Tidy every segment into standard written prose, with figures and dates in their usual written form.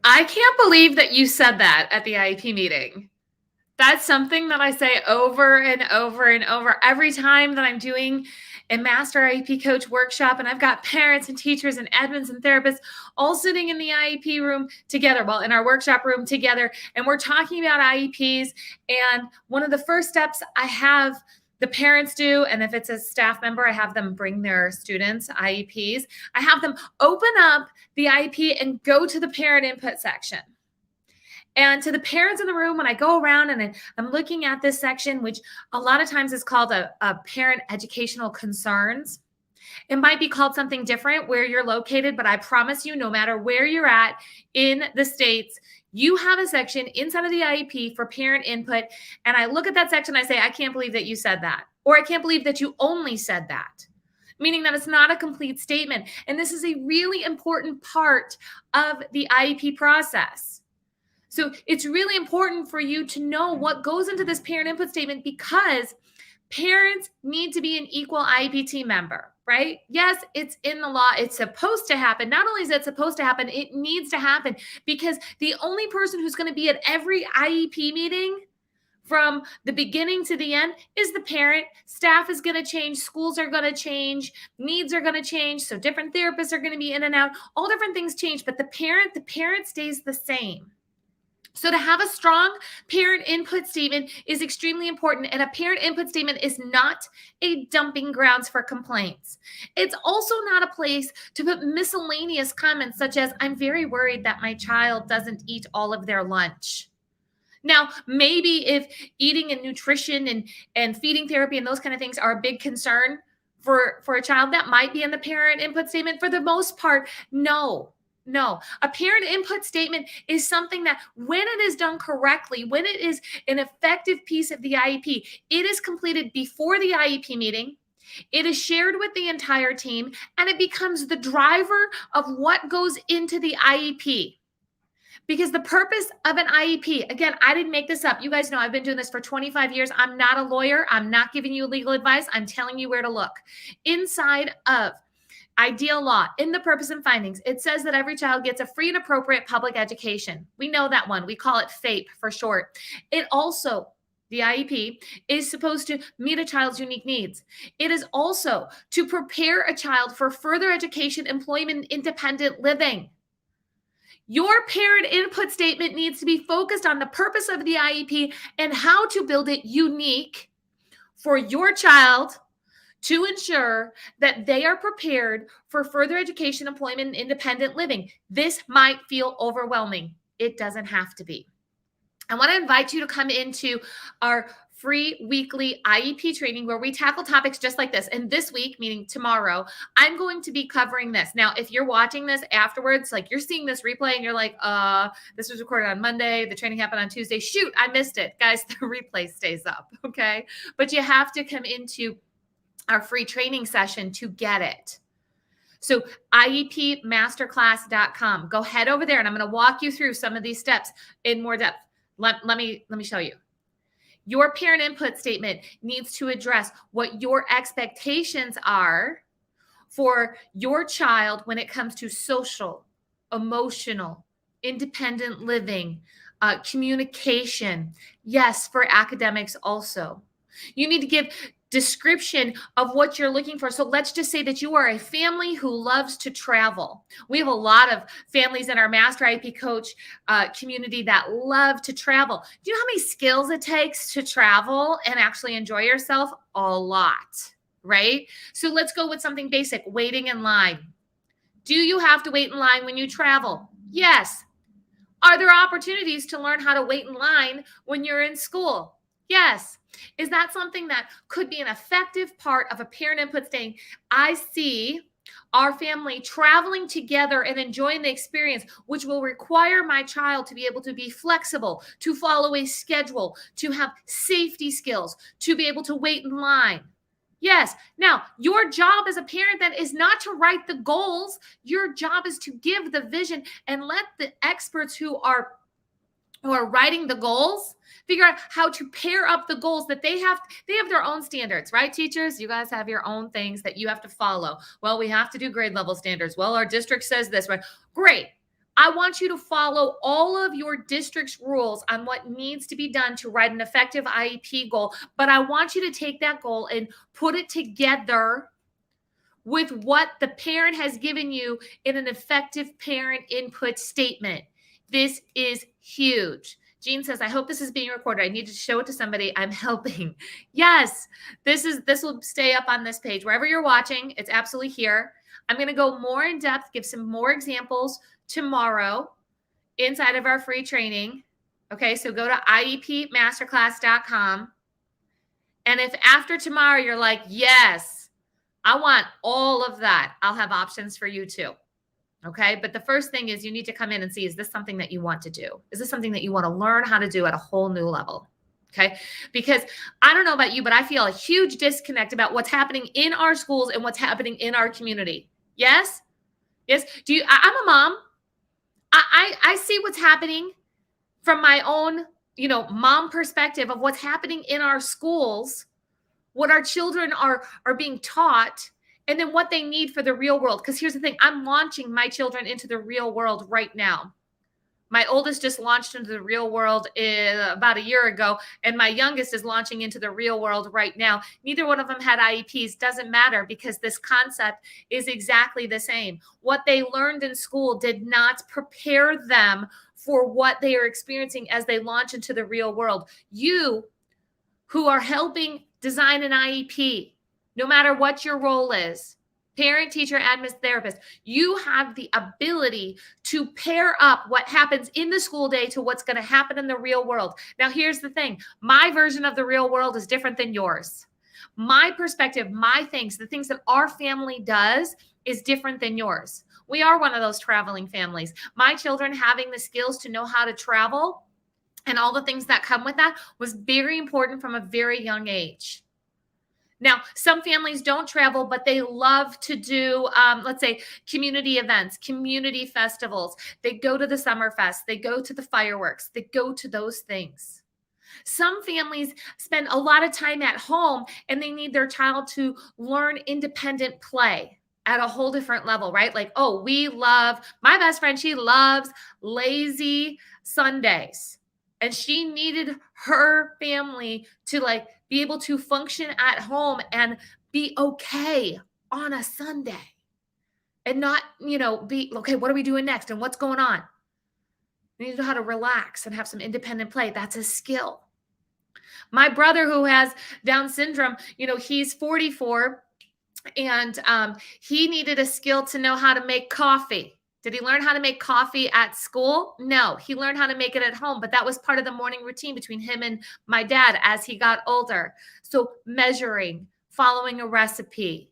I can't believe that you said that at the IEP meeting. That's something that I say over and over and over every time that I'm doing a master IEP coach workshop, and I've got parents and teachers and admins and therapists all sitting in the IEP room together, well, in our workshop room together, and we're talking about IEPs. And one of the first steps I have the parents do, and if it's a staff member, I have them bring their students IEPs. I have them open up the IEP and go to the parent input section. And to the parents in the room, when I go around and I'm looking at this section, which a lot of times is called a parent educational concerns. It might be called something different where you're located, but I promise you, no matter where you're at in the States, you have a section inside of the IEP for parent input. And I look at that section, I say, I can't believe that you said that. Or I can't believe that you only said that. Meaning that it's not a complete statement. And this is a really important part of the IEP process. So it's really important for you to know what goes into this parent input statement, because parents need to be an equal IEP team member, right? Yes, it's in the law. It's supposed to happen. Not only is it supposed to happen, it needs to happen, because the only person who's going to be at every IEP meeting from the beginning to the end is the parent. Staff is going to change. Schools are going to change. Needs are going to change. So different therapists are going to be in and out. All different things change, but the parent stays the same. So to have a strong parent input statement is extremely important, and a parent input statement is not a dumping grounds for complaints. It's also not a place to put miscellaneous comments such as, I'm very worried that my child doesn't eat all of their lunch. Now, maybe if eating and nutrition and feeding therapy and those kind of things are a big concern for a child, that might be in the parent input statement. For the most part, no. A parent input statement is something that when it is done correctly, when it is an effective piece of the IEP, it is completed before the IEP meeting. It is shared with the entire team, and it becomes the driver of what goes into the IEP. Because the purpose of an IEP, again, I didn't make this up. You guys know I've been doing this for 25 years. I'm not a lawyer. I'm not giving you legal advice. I'm telling you where to look. Inside of Ideal Law, in the purpose and findings, it says that every child gets a free and appropriate public education. We know that one. We call it FAPE for short. It also, the IEP, is supposed to meet a child's unique needs. It is also to prepare a child for further education, employment, independent living. Your parent input statement needs to be focused on the purpose of the IEP and how to build it unique for your child to ensure that they are prepared for further education, employment, and independent living. This might feel overwhelming. It doesn't have to be. I want to invite you to come into our free weekly IEP training where we tackle topics just like this. And this week, meaning tomorrow, I'm going to be covering this. Now, if you're watching this afterwards, like you're seeing this replay and you're like, this was recorded on Monday, the training happened on Tuesday. Shoot, I missed it. Guys, the replay stays up, okay? But you have to come into our free training session to get it. So IEPmasterclass.com. Go head over there and I'm going to walk you through some of these steps in more depth. Let me show you. Your parent input statement needs to address what your expectations are for your child when it comes to social, emotional, independent living, communication. Yes, for academics also. You need to give description of what you're looking for. So let's just say that you are a family who loves to travel. We have a lot of families in our Master IEP Coach community that love to travel. Do you know how many skills it takes to travel and actually enjoy yourself? A lot, right? So let's go with something basic, waiting in line. Do you have to wait in line when you travel? Yes. Are there opportunities to learn how to wait in line when you're in school? Yes. Is that something that could be an effective part of a parent input saying, I see our family traveling together and enjoying the experience, which will require my child to be able to be flexible, to follow a schedule, to have safety skills, to be able to wait in line. Yes. Now, your job as a parent then is not to write the goals. Your job is to give the vision and let the experts who are writing the goals figure out how to pair up the goals that they have their own standards, right? Teachers, you guys have your own things that you have to follow. Well, we have to do grade level standards. Well, our district says this, right? Great. I want you to follow all of your district's rules on what needs to be done to write an effective IEP goal. But I want you to take that goal and put it together with what the parent has given you in an effective parent input statement. This is huge. Jean says, I hope this is being recorded. I need to show it to somebody. I'm helping. Yes, this will stay up on this page. Wherever you're watching, it's absolutely here. I'm going to go more in depth, give some more examples tomorrow inside of our free training. Okay, so go to iepmasterclass.com. And if after tomorrow you're like, yes, I want all of that, I'll have options for you too. Okay. But the first thing is you need to come in and see, is this something that you want to do? Is this something that you want to learn how to do at a whole new level? Okay. Because I don't know about you, but I feel a huge disconnect about what's happening in our schools and what's happening in our community. Yes. Yes. I'm a mom. I see what's happening from my own, mom perspective of what's happening in our schools, what our children are being taught, and then what they need for the real world. Because here's the thing, I'm launching my children into the real world right now. My oldest just launched into the real world about a year ago, and my youngest is launching into the real world right now. Neither one of them had IEPs. Doesn't matter, because this concept is exactly the same. What they learned in school did not prepare them for what they are experiencing as they launch into the real world. You who are helping design an IEP, no matter what your role is, parent, teacher, admin, therapist, you have the ability to pair up what happens in the school day to what's going to happen in the real world. Now, here's the thing. My version of the real world is different than yours. My perspective, the things that our family does is different than yours. We are one of those traveling families. My children having the skills to know how to travel and all the things that come with that was very important from a very young age. Now, some families don't travel, but they love to do, let's say, community events, community festivals. They go to the summer fest. They go to the fireworks. They go to those things. Some families spend a lot of time at home, and they need their child to learn independent play at a whole different level, right? Like, oh, my best friend, she loves lazy Sundays. And she needed her family to be able to function at home and be okay on a Sunday and not, be, okay, what are we doing next? And what's going on? You need to know how to relax and have some independent play. That's a skill. My brother, who has Down syndrome, he's 44, and he needed a skill to know how to make coffee. Did he learn how to make coffee at school? No, he learned how to make it at home, but that was part of the morning routine between him and my dad as he got older. So measuring, following a recipe.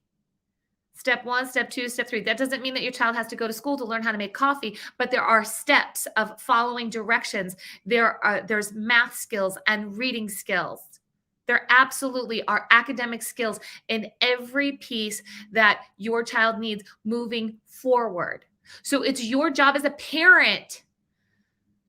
Step 1, step 2, step 3. That doesn't mean that your child has to go to school to learn how to make coffee, but there are steps of following directions. There's math skills and reading skills. There absolutely are academic skills in every piece that your child needs moving forward. So it's your job as a parent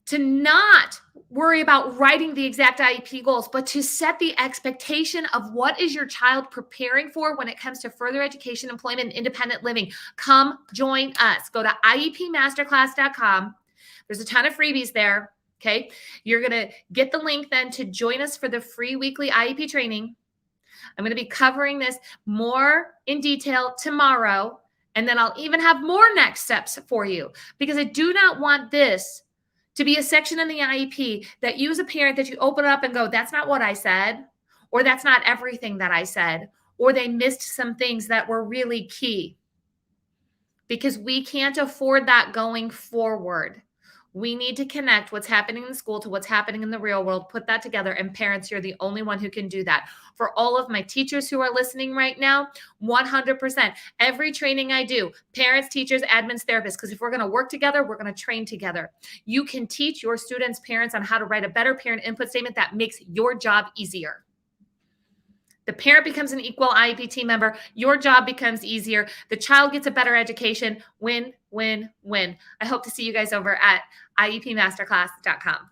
to not worry about writing the exact IEP goals, but to set the expectation of what is your child preparing for when it comes to further education, employment, and independent living. Come join us. Go to iepmasterclass.com. There's a ton of freebies there. Okay. You're going to get the link then to join us for the free weekly IEP training. I'm going to be covering this more in detail tomorrow. And then I'll even have more next steps for you, because I do not want this to be a section in the IEP that you as a parent, that you open up and go, that's not what I said, or that's not everything that I said, or they missed some things that were really key, because we can't afford that going forward. We need to connect what's happening in the school to what's happening in the real world, put that together, and parents, you're the only one who can do that. For all of my teachers who are listening right now, 100%, every training I do, parents, teachers, admins, therapists, because if we're going to work together, we're going to train together. You can teach your students, parents, on how to write a better parent input statement that makes your job easier. The parent becomes an equal IEP team member. Your job becomes easier. The child gets a better education. Win, win, win. I hope to see you guys over at iepmasterclass.com.